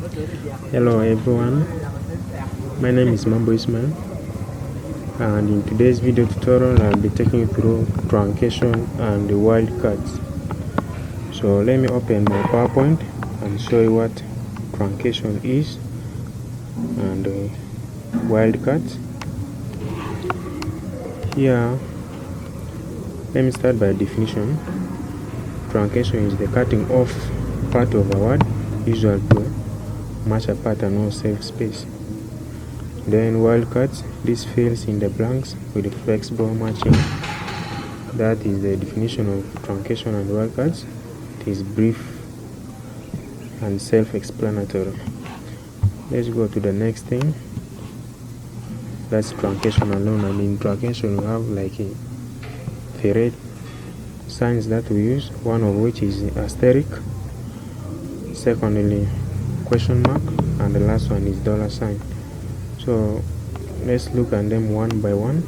Hello everyone, my name is Mambo Ismail, and in today's video tutorial I'll be taking you through truncation and the wildcards. So let me open my PowerPoint and show you what truncation is and wildcards. Here, let me start by definition. Truncation is the cutting off part of a word, usually to match a pattern or save space. Then wildcards, this fills in the blanks with flexible matching. That is the definition of truncation and wildcards. It is brief and self-explanatory. Let's go to the next thing. That's truncation alone. And in truncation we have like three signs that we use, one of which is asterisk, secondly question mark, and the last one is $sign. So let's look at them one by one.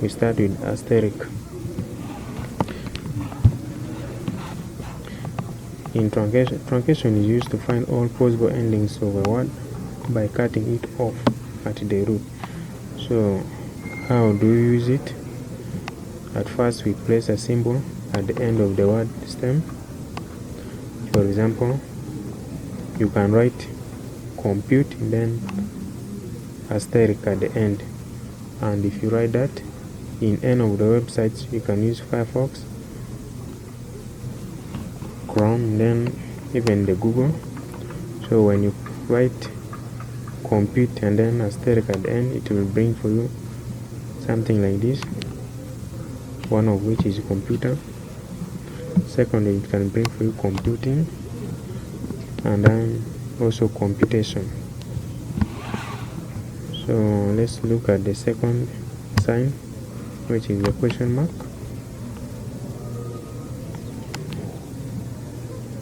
We start with asterisk. In truncation is used to find all possible endings of a word by cutting it off at the root. So how do we use it? At first we place a symbol at the end of the word stem. For example, you can write compute then asterisk at the end, and if you write that in any of the websites, you can use Firefox, Chrome, then even the Google. So when you write compute and then asterisk at the end, it will bring for you something like this, one of which is computer. Secondly, it can bring for you computing, and then also computation. So let's look at the second sign, which is the question mark.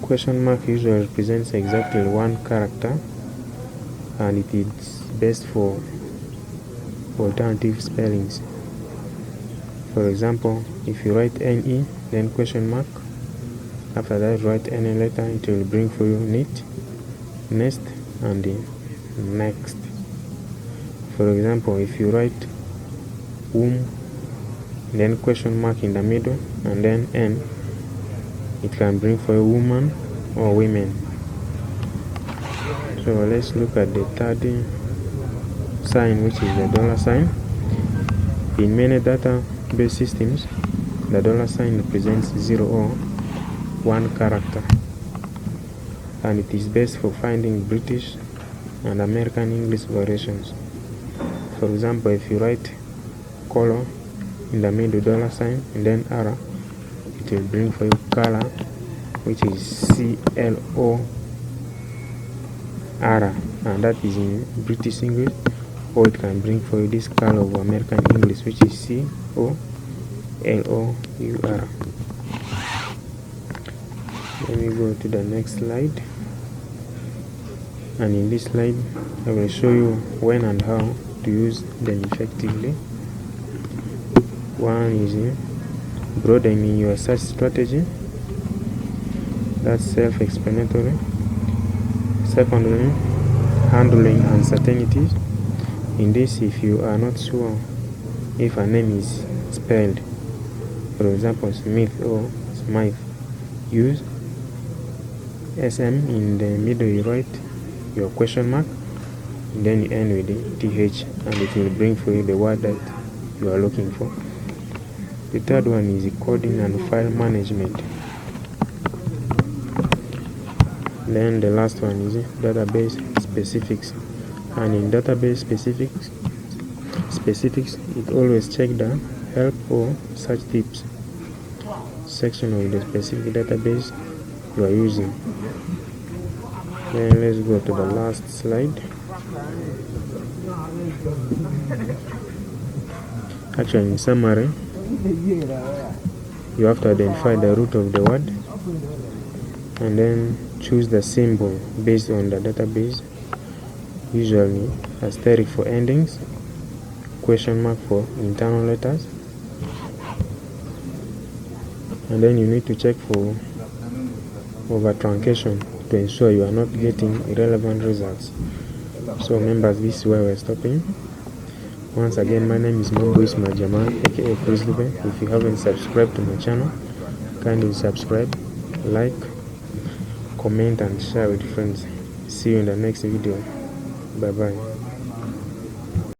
Question mark usually represents exactly one character, and it is best for alternative spellings. For example, if you write NE then question mark, after that write any letter, it will bring for you neat, next, and the next. For example, if you write womb then question mark in the middle and then N, it can bring for a woman or women. So let's look at the third sign, which is the $sign. In many database systems, the $sign represents 0 or 1 character, and it is best for finding British and American English variations. For example, if you write color in the middle $sign and then R, it will bring for you color, which is CLOR, and that is in British English, or it can bring for you this color of American English, which is COLOUR. Let me go to the next slide, and in this slide I will show you when and how to use them effectively. One is broadening your search strategy. That's self-explanatory. Secondly, handling uncertainties. In this, if you are not sure if a name is spelled, for example Smith or Smythe, use SM in the middle, you write your question mark, and then you end with the TH, and it will bring for you the word that you are looking for. The third one is coding and file management. Then the last one is database specifics, and in database specifics it always check the help or search tips section of the specific database you are using. Then let's go to the last slide. Actually, in summary, you have to identify the root of the word and then choose the symbol based on the database, usually asterisk for endings, question mark for internal letters, and then you need to check for over truncation to to ensure you are not getting irrelevant results. So members, this is where we're stopping. Once again, my name is Mambuis Majaman, aka Chris Lube. If you haven't subscribed to my channel, kindly subscribe, like, comment and share with friends. See you in the next video. Bye bye.